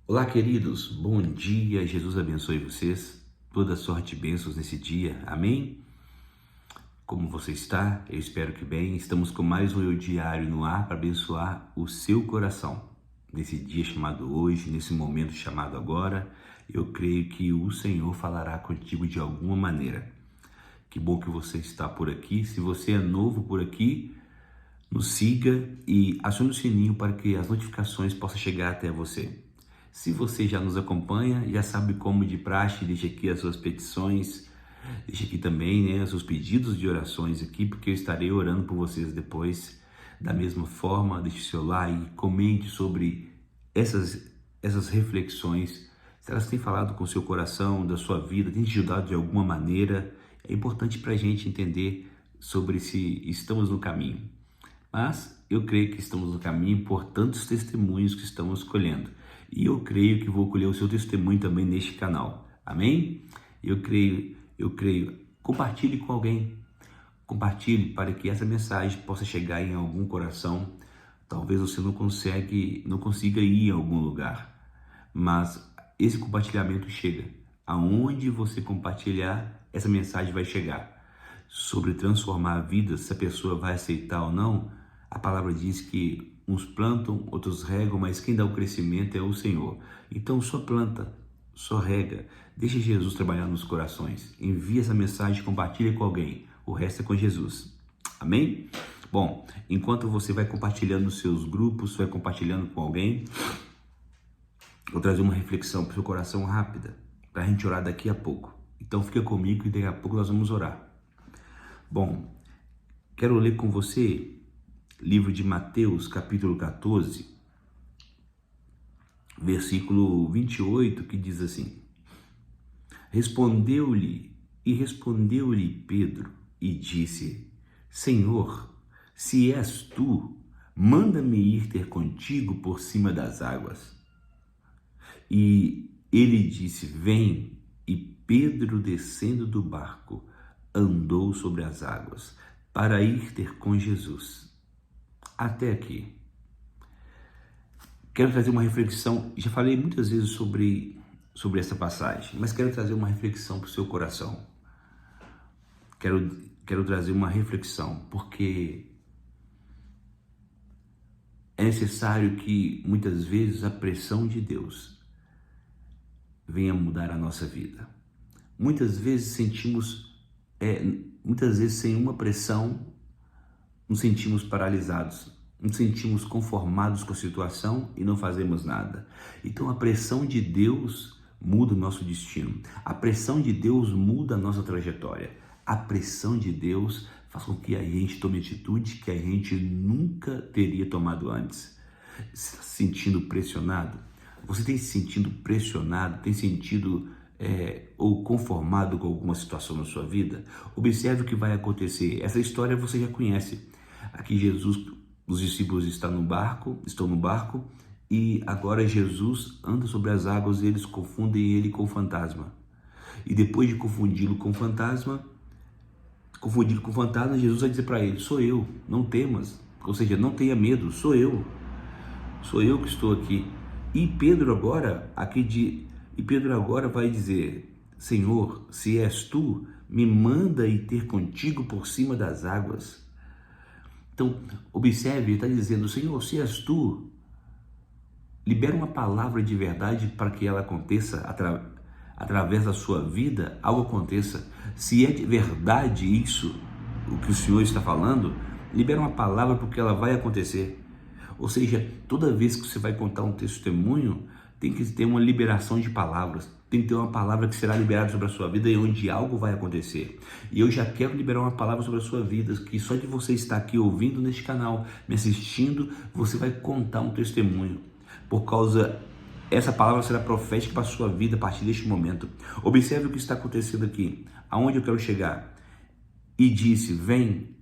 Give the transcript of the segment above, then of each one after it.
Olá, queridos, bom dia, Jesus abençoe vocês, toda sorte e bênçãos nesse dia, amém? Como você está? Eu espero que bem. Estamos com mais um Eu Diário no ar para abençoar o seu coração. Nesse dia chamado hoje, nesse momento chamado agora, eu creio que o Senhor falará contigo de alguma maneira. Que bom que você está por aqui. Se você é novo por aqui, nos siga e acione o sininho para que as notificações possam chegar até você. Se você já nos acompanha, já sabe como de praxe, deixe aqui as suas petições, deixe aqui também, os seus pedidos de orações aqui, porque eu estarei orando por vocês depois. Da mesma forma, deixe seu like, comente sobre essas reflexões, se elas têm falado com o seu coração, da sua vida, têm te ajudado de alguma maneira. É importante para a gente entender sobre se estamos no caminho. Mas eu creio que estamos no caminho por tantos testemunhos que estamos colhendo. E eu creio que vou colher o seu testemunho também neste canal. Amém? Eu creio. Compartilhe com alguém. Compartilhe para que essa mensagem possa chegar em algum coração. Talvez você não consiga ir em algum lugar. Mas esse compartilhamento chega. Aonde você compartilhar, essa mensagem vai chegar. Sobre transformar a vida, se a pessoa vai aceitar ou não, a palavra diz que uns plantam, outros regam, mas quem dá o crescimento é o Senhor. Então só planta, só rega, deixa Jesus trabalhar nos corações, envia essa mensagem, compartilha com alguém, o resto é com Jesus. Amém? Bom, enquanto você vai compartilhando nos seus grupos, vai compartilhando com alguém, vou trazer uma reflexão para o seu coração rápida, para a gente orar daqui a pouco. Então fica comigo e daqui a pouco nós vamos orar. Bom, quero ler com você livro de Mateus, capítulo 14, versículo 28, que diz assim: Respondeu-lhe Pedro e disse: Senhor, se és tu, manda-me ir ter contigo por cima das águas. E ele disse: Vem. E Pedro, descendo do barco, andou sobre as águas para ir ter com Jesus. Até aqui. Quero trazer uma reflexão. Já falei muitas vezes sobre essa passagem, mas quero trazer uma reflexão para o seu coração. Quero trazer uma reflexão, porque é necessário que muitas vezes a pressão de Deus venha mudar a nossa vida. Muitas vezes sem uma pressão, nos sentimos paralisados, nos sentimos conformados com a situação e não fazemos nada. Então a pressão de Deus muda o nosso destino. A pressão de Deus muda a nossa trajetória. A pressão de Deus faz com que a gente tome atitude que a gente nunca teria tomado antes. Se está se sentindo pressionado? Você tem se sentido pressionado? Tem sentido ou conformado com alguma situação na sua vida? Observe o que vai acontecer. Essa história você já conhece. Aqui Jesus, os discípulos estão no barco e agora Jesus anda sobre as águas e eles confundem ele com o fantasma. E depois de confundi-lo com o fantasma, Jesus vai dizer para ele: sou eu, não temas. Ou seja, não tenha medo, sou eu que estou aqui. E Pedro agora vai dizer: Senhor, se és tu, me manda ir ter contigo por cima das águas. Então, observe, ele está dizendo: Senhor, se és tu, libera uma palavra de verdade para que ela aconteça através da sua vida, algo aconteça. Se é de verdade isso, o que o Senhor está falando, libera uma palavra porque ela vai acontecer. Ou seja, toda vez que você vai contar um testemunho, tem que ter uma liberação de palavras. Tem que ter uma palavra que será liberada sobre a sua vida e onde algo vai acontecer. E eu já quero liberar uma palavra sobre a sua vida, que só de você estar aqui ouvindo neste canal, me assistindo, você vai contar um testemunho. Essa palavra será profética para a sua vida a partir deste momento. Observe o que está acontecendo aqui. Aonde eu quero chegar? E disse: Vem.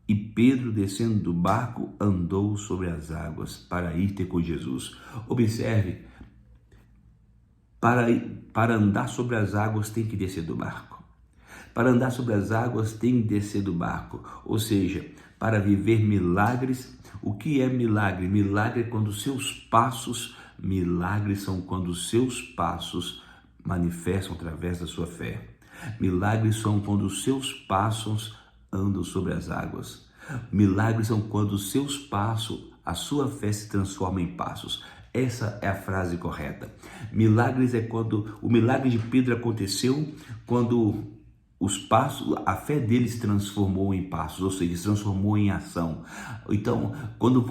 E Pedro, descendo do barco, andou sobre as águas para ir ter com Jesus. Observe, para andar sobre as águas tem que descer do barco. Para andar sobre as águas tem que descer do barco. Ou seja, para viver milagres, o que é milagre? Milagre é quando seus passos Milagres são quando os seus passos manifestam através da sua fé. Milagres são quando os seus passos andam sobre as águas. Milagres são quando os seus passos, a sua fé se transforma em passos. Essa é a frase correta. Milagres é quando o milagre de Pedro aconteceu quando os passos, a fé dele se transformou em passos, ou seja, se transformou em ação. Então, quando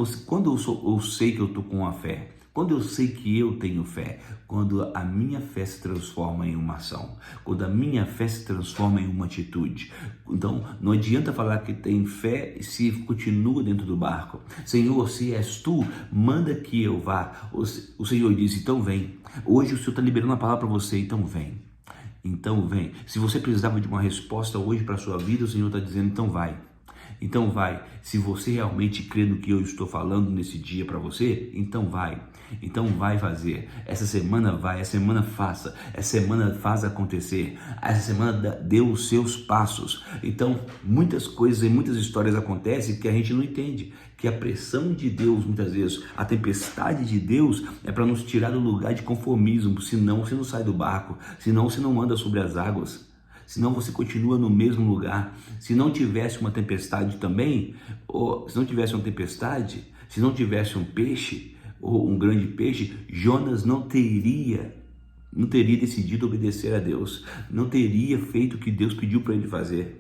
eu sei que eu estou com a fé, quando eu sei que eu tenho fé, quando a minha fé se transforma em uma ação, quando a minha fé se transforma em uma atitude. Então, não adianta falar que tem fé se continua dentro do barco. Senhor, se és tu, manda que eu vá. O Senhor disse, então vem. Hoje o Senhor está liberando a palavra para você, então vem. Então vem. Se você precisava de uma resposta hoje para a sua vida, o Senhor está dizendo, então vai. Então vai. Se você realmente crê no que eu estou falando nesse dia para você, então vai. Então vai fazer. Essa semana vai, essa semana faça. Essa semana faz acontecer. Essa semana dê os seus passos. Então muitas coisas e muitas histórias acontecem que a gente não entende. Que a pressão de Deus, muitas vezes, a tempestade de Deus é para nos tirar do lugar de conformismo. Senão você não sai do barco. Senão você não anda sobre as águas. Senão você continua no mesmo lugar. Se não tivesse uma tempestade também, ou se não tivesse uma tempestade, se não tivesse um peixe, ou um grande peixe, Jonas não teria decidido obedecer a Deus, não teria feito o que Deus pediu para ele fazer.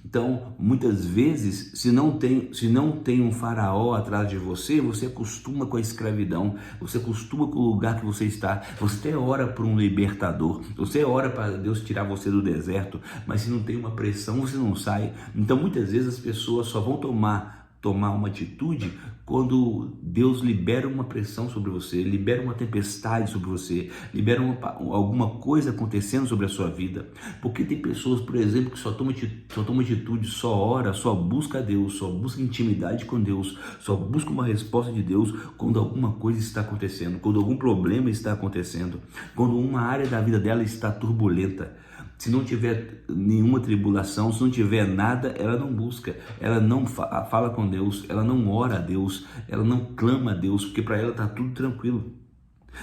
Então, muitas vezes, se não tem um faraó atrás de você, você acostuma com a escravidão, você acostuma com o lugar que você está, você até ora por um libertador, você ora para Deus tirar você do deserto, mas se não tem uma pressão, você não sai. Então, muitas vezes as pessoas só vão tomar uma atitude quando Deus libera uma pressão sobre você, libera uma tempestade sobre você, libera alguma coisa acontecendo sobre a sua vida. Porque tem pessoas, por exemplo, que só toma atitude, só ora, só busca a Deus, só busca intimidade com Deus, só busca uma resposta de Deus quando alguma coisa está acontecendo, quando algum problema está acontecendo, quando uma área da vida dela está turbulenta. Se não tiver nenhuma tribulação, se não tiver nada, ela não busca, ela não fala com Deus, ela não ora a Deus, ela não clama a Deus, porque para ela está tudo tranquilo.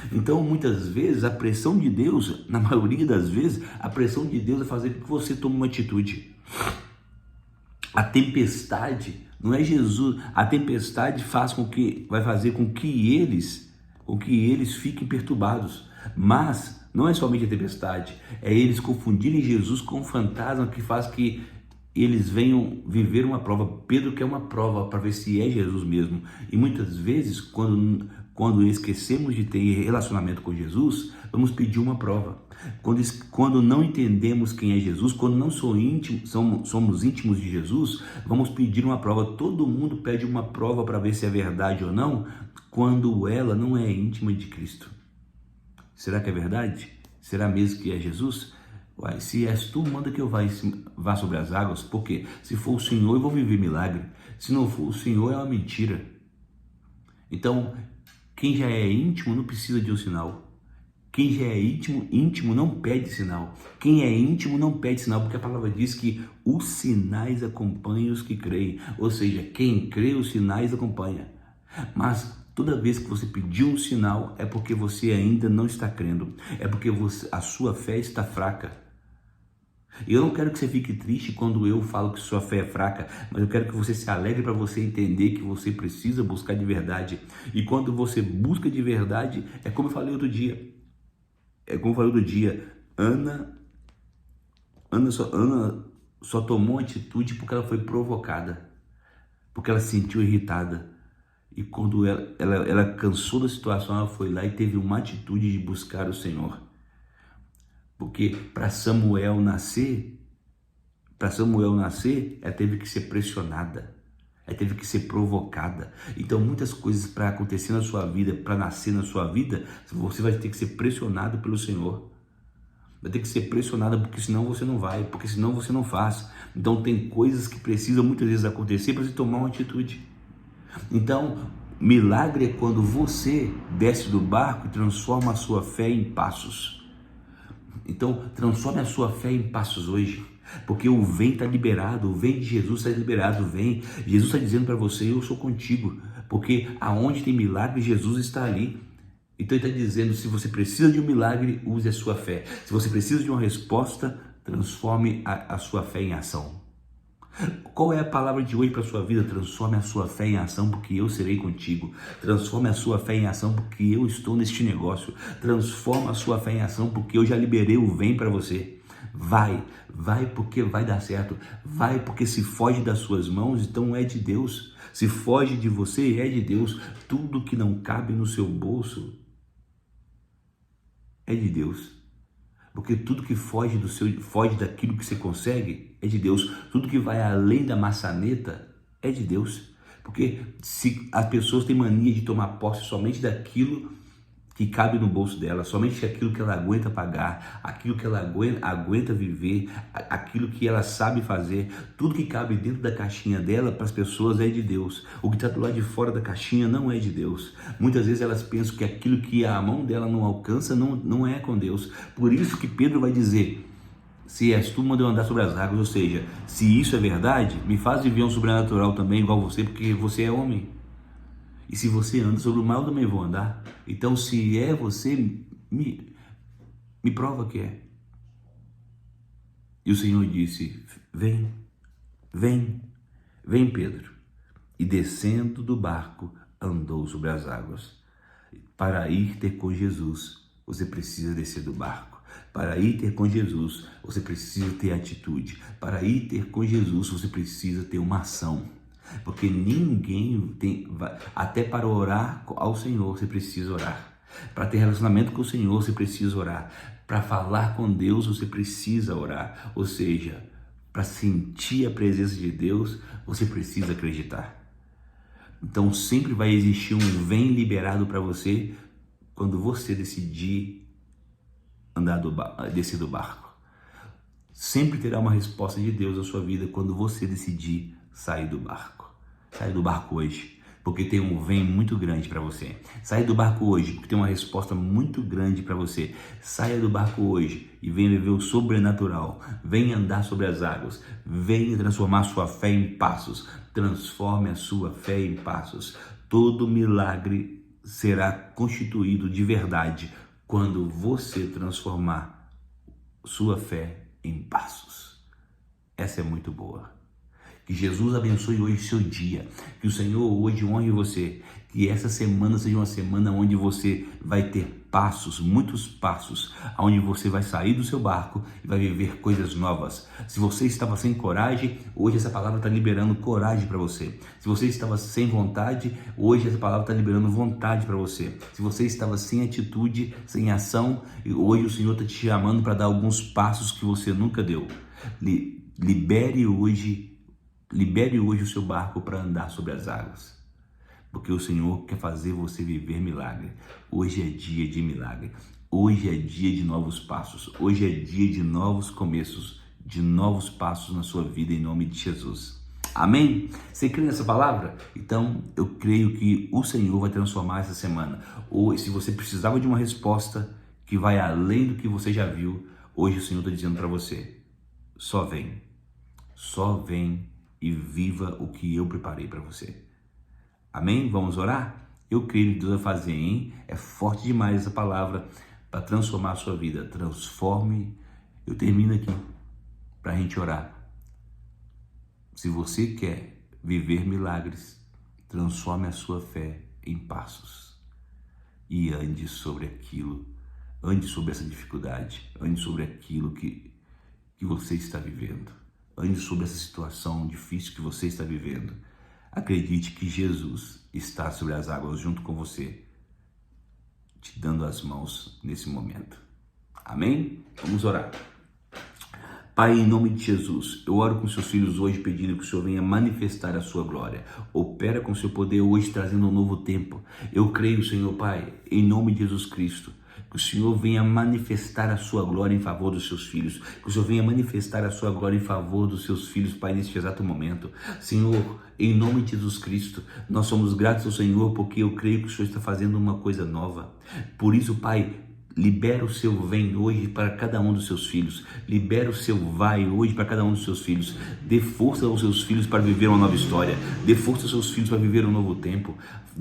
Então, muitas vezes, a pressão de Deus, na maioria das vezes, a pressão de Deus é fazer com que você tome uma atitude. A tempestade, não é Jesus, a tempestade vai fazer com que eles fiquem perturbados, mas não é somente a tempestade, é eles confundirem Jesus com um fantasma que faz que eles venham viver uma prova. Pedro quer uma prova para ver se é Jesus mesmo. E muitas vezes, quando esquecemos de ter relacionamento com Jesus, vamos pedir uma prova. Quando não entendemos quem é Jesus, quando não somos íntimos de Jesus, vamos pedir uma prova. Todo mundo pede uma prova para ver se é verdade ou não, quando ela não é íntima de Cristo. Será que é verdade? Será mesmo que é Jesus? Uai, se és tu, manda que eu vá sobre as águas. Porque se for o Senhor, eu vou viver milagre. Se não for o Senhor, é uma mentira. Então, quem já é íntimo não precisa de um sinal. Quem já é íntimo não pede sinal. Quem é íntimo não pede sinal, porque a palavra diz que os sinais acompanham os que creem. Ou seja, quem crê, os sinais acompanha. Mas toda vez que você pedir um sinal, é porque você ainda não está crendo. É porque a sua fé está fraca. E eu não quero que você fique triste quando eu falo que sua fé é fraca, mas eu quero que você se alegre para você entender que você precisa buscar de verdade. E quando você busca de verdade, é como eu falei outro dia. Ana só tomou atitude porque ela foi provocada, porque ela se sentiu irritada. E quando ela cansou da situação, ela foi lá e teve uma atitude de buscar o Senhor. Porque para Samuel nascer, ela teve que ser pressionada, ela teve que ser provocada. Então muitas coisas para acontecer na sua vida, para nascer na sua vida, você vai ter que ser pressionado pelo Senhor. Vai ter que ser pressionada, porque senão você não vai, porque senão você não faz. Então tem coisas que precisam muitas vezes acontecer para você tomar uma atitude. Então, milagre é quando você desce do barco e transforma a sua fé em passos. Então, transforme a sua fé em passos hoje, porque o vem está liberado, o vem de Jesus está liberado, vem. Jesus está dizendo para você, eu sou contigo, porque aonde tem milagre, Jesus está ali. Então ele está dizendo, se você precisa de um milagre, use a sua fé. Se você precisa de uma resposta, transforme a sua fé em ação. Qual é a palavra de hoje para a sua vida? Transforme a sua fé em ação, porque eu serei contigo. Transforme a sua fé em ação, porque eu estou neste negócio. Transforme a sua fé em ação, porque eu já liberei o vem para você. Vai porque vai dar certo. Vai porque se foge das suas mãos, então é de Deus. Se foge de você, é de Deus. Tudo que não cabe no seu bolso é de Deus. Porque tudo que foge daquilo que você consegue é de Deus. Tudo que vai além da maçaneta é de Deus. Porque se as pessoas têm mania de tomar posse somente daquilo que cabe no bolso dela, somente aquilo que ela aguenta pagar, aquilo que ela aguenta viver, aquilo que ela sabe fazer, tudo que cabe dentro da caixinha dela para as pessoas é de Deus. O que está do lado de fora da caixinha não é de Deus. Muitas vezes elas pensam que aquilo que a mão dela não alcança não é com Deus. Por isso que Pedro vai dizer, se és tu, manda eu andar sobre as águas. Ou seja, se isso é verdade, me faz viver um sobrenatural também igual você, porque você é homem. E se você anda sobre o mar, eu também vou andar. Então, se é você, me prova que é. E o Senhor disse, vem, Pedro. E descendo do barco, andou sobre as águas. Para ir ter com Jesus, você precisa descer do barco. Para ir ter com Jesus, você precisa ter atitude. Para ir ter com Jesus, você precisa ter uma ação. Porque ninguém tem, até para orar ao Senhor você precisa orar. Para ter relacionamento com o Senhor você precisa orar. Para falar com Deus você precisa orar. Ou seja, para sentir a presença de Deus você precisa acreditar. Então sempre vai existir um vem liberado para você quando você decidir descer do barco. Sempre terá uma resposta de Deus na sua vida quando você decidir sair do barco. Sai do barco hoje, porque tem um vem muito grande para você. Sai do barco hoje, porque tem uma resposta muito grande para você. Saia do barco hoje e venha viver o sobrenatural. Venha andar sobre as águas. Venha transformar sua fé em passos. Transforme a sua fé em passos. Todo milagre será constituído de verdade quando você transformar sua fé em passos. Essa é muito boa. Que Jesus abençoe hoje o seu dia. Que o Senhor hoje honre você. Que essa semana seja uma semana onde você vai ter passos, muitos passos, onde você vai sair do seu barco e vai viver coisas novas. Se você estava sem coragem, hoje essa palavra está liberando coragem para você. Se você estava sem vontade, hoje essa palavra está liberando vontade para você. Se você estava sem atitude, sem ação, hoje o Senhor está te chamando para dar alguns passos que você nunca deu. Libere hoje o seu barco para andar sobre as águas, porque o Senhor quer fazer você viver milagre. Hoje é dia de milagre, hoje é dia de novos passos, hoje é dia de novos começos, de novos passos na sua vida, em nome de Jesus. Amém? Você crê nessa palavra? Então eu creio que o Senhor vai transformar essa semana. Ou se você precisava de uma resposta que vai além do que você já viu, hoje o Senhor está dizendo para você, só vem e viva o que eu preparei para você. Amém? Vamos orar? Eu creio que Deus vai fazer, hein? É forte demais essa palavra para transformar a sua vida. Transforme. Eu termino aqui para a gente orar. Se você quer viver milagres, transforme a sua fé em passos e ande sobre aquilo, ande sobre essa dificuldade, ande sobre aquilo que você está vivendo. Ande sobre essa situação difícil que você está vivendo. Acredite que Jesus está sobre as águas junto com você, te dando as mãos nesse momento. Amém? Vamos orar. Pai, em nome de Jesus, eu oro com seus filhos hoje pedindo que o Senhor venha manifestar a sua glória. Opera com seu poder hoje trazendo um novo tempo. Eu creio, Senhor Pai, em nome de Jesus Cristo, que o Senhor venha manifestar a sua glória em favor dos seus filhos. Que o Senhor venha manifestar a sua glória em favor dos seus filhos, Pai, neste exato momento. Senhor, em nome de Jesus Cristo, nós somos gratos ao Senhor porque eu creio que o Senhor está fazendo uma coisa nova. Por isso, Pai, Libera o seu vem hoje para cada um dos seus filhos. Libera o seu vai hoje para cada um dos seus filhos. Dê força aos seus filhos para viver uma nova história. Dê força aos seus filhos para viver um novo tempo.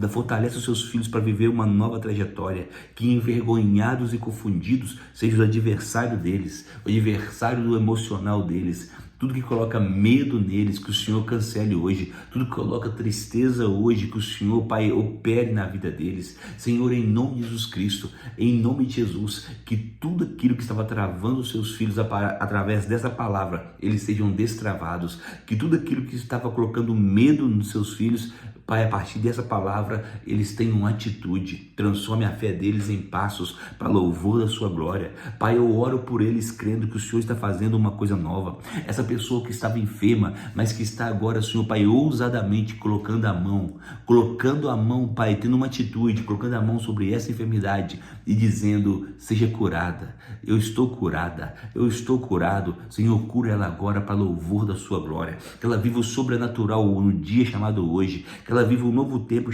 Fortalece os seus filhos para viver uma nova trajetória. Que envergonhados e confundidos seja o adversário deles, o adversário do emocional deles. Tudo que coloca medo neles, que o Senhor cancele hoje. Tudo que coloca tristeza hoje, que o Senhor, Pai, opere na vida deles. Senhor, em nome de Jesus Cristo, em nome de Jesus, que tudo aquilo que estava travando os seus filhos através dessa palavra, eles sejam destravados. Que tudo aquilo que estava colocando medo nos seus filhos, Pai, a partir dessa palavra, eles tenham atitude. Transforme a fé deles em passos para louvor da sua glória. Pai, eu oro por eles crendo que o Senhor está fazendo uma coisa nova. Essa pessoa que estava enferma, mas que está agora, Senhor, Pai, ousadamente colocando a mão, Pai, tendo uma atitude, colocando a mão sobre essa enfermidade e dizendo, seja curada. Eu estou curada, eu estou curado. Senhor, cura ela agora para louvor da sua glória. Que ela viva o sobrenatural no dia chamado hoje. Que ela viva um novo tempo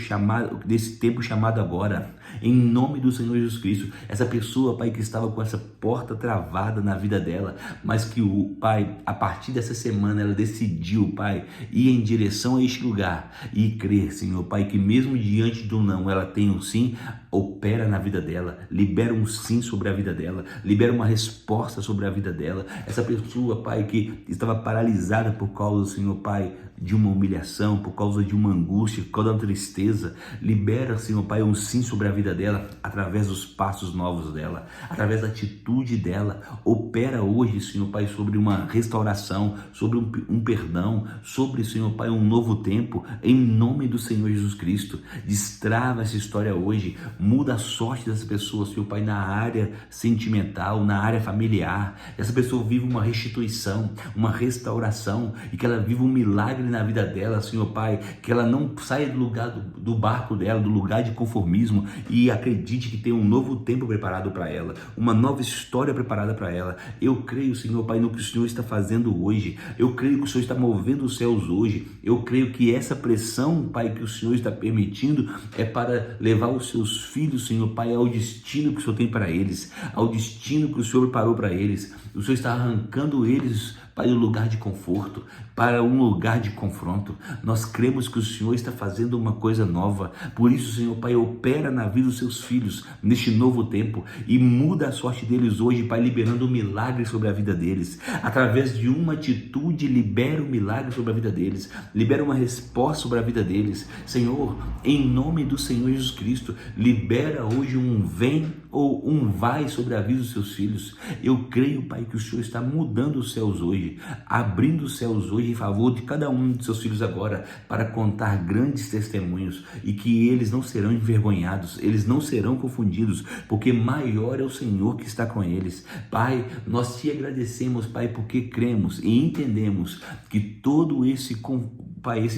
desse tempo chamado agora. Em nome do Senhor Jesus Cristo. Essa pessoa, Pai, que estava com essa porta travada na vida dela, mas que o Pai, a partir dessa semana, ela decidiu, Pai, ir em direção a este lugar e crer, Senhor, Pai, que mesmo diante do não, ela tem um sim. Opera na vida dela, libera um sim sobre a vida dela, libera uma resposta sobre a vida dela. Essa pessoa, Pai, que estava paralisada por causa, Senhor, Pai, de uma humilhação, por causa de uma angústia, por causa da tristeza, libera, Senhor, Pai, um sim sobre a vida dela, através dos passos novos dela, através da atitude dela. Opera hoje, Senhor, Pai, sobre uma restauração, sobre um perdão, sobre, Senhor, Pai, um novo tempo, em nome do Senhor Jesus Cristo. Destrava essa história hoje. Muda a sorte dessa pessoa, Senhor Pai, na área sentimental, na área familiar. Essa pessoa viva uma restituição, uma restauração, e que ela viva um milagre na vida dela, Senhor Pai, que ela não saia do lugar do barco dela, do lugar de conformismo, e acredite que tem um novo tempo preparado para ela, uma nova história preparada para ela. Eu creio, Senhor Pai, no que o Senhor está fazendo hoje. Eu creio que o Senhor está movendo os céus hoje. Eu creio que essa pressão, Pai, que o Senhor está permitindo é para levar os seus filhos, Senhor Pai, ao destino que o Senhor tem para eles, ao destino que o Senhor preparou para eles. O Senhor está arrancando eles para um lugar de conforto, para um lugar de confronto. Nós cremos que o Senhor está fazendo uma coisa nova. Por isso, Senhor Pai, opera na vida dos seus filhos neste novo tempo e muda a sorte deles hoje, Pai, liberando um milagre sobre a vida deles. Através de uma atitude, libera um milagre sobre a vida deles, libera uma resposta sobre a vida deles. Senhor, em nome do Senhor Jesus Cristo, libera hoje um vem ou um vai sobre a vida dos seus filhos. Eu creio, Pai, que o Senhor está mudando os céus hoje, abrindo os céus hoje em favor de cada um de seus filhos agora, para contar grandes testemunhos, e que eles não serão envergonhados, eles não serão confundidos, porque maior é o Senhor que está com eles. Pai, nós te agradecemos, Pai, porque cremos e entendemos que todo esse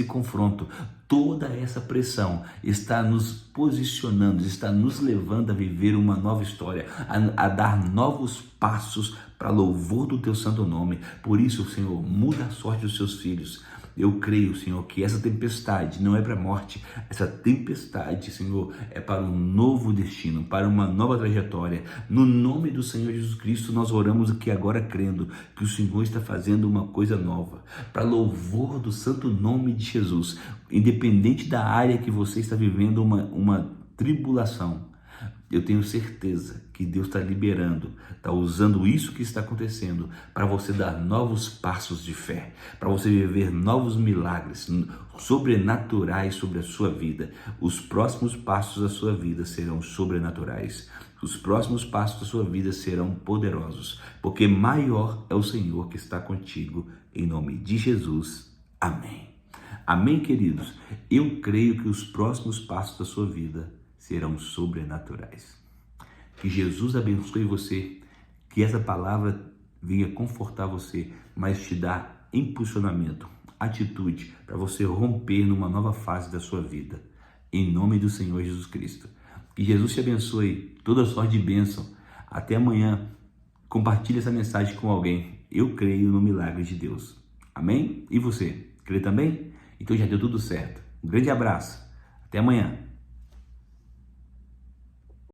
confronto, toda essa pressão está nos posicionando, está nos levando a viver uma nova história, a dar novos passos para louvor do teu santo nome. Por isso, Senhor, muda a sorte dos seus filhos. Eu creio, Senhor, que essa tempestade não é para a morte. Essa tempestade, Senhor, é para um novo destino, para uma nova trajetória. No nome do Senhor Jesus Cristo, nós oramos aqui agora crendo que o Senhor está fazendo uma coisa nova, para louvor do santo nome de Jesus. Independente da área que você está vivendo uma tribulação, eu tenho certeza que Deus está liberando, está usando isso que está acontecendo para você dar novos passos de fé, para você viver novos milagres sobrenaturais sobre a sua vida. Os próximos passos da sua vida serão sobrenaturais. Os próximos passos da sua vida serão poderosos, porque maior é o Senhor que está contigo, em nome de Jesus. Amém. Amém, queridos? Eu creio que os próximos passos da sua vida serão sobrenaturais. Que Jesus abençoe você, que essa palavra venha confortar você, mas te dar impulsionamento, atitude para você romper numa nova fase da sua vida. Em nome do Senhor Jesus Cristo. Que Jesus te abençoe, toda sorte de bênção. Até amanhã. Compartilhe essa mensagem com alguém. Eu creio no milagre de Deus. Amém? E você? Crê também? Então já deu tudo certo. Um grande abraço. Até amanhã.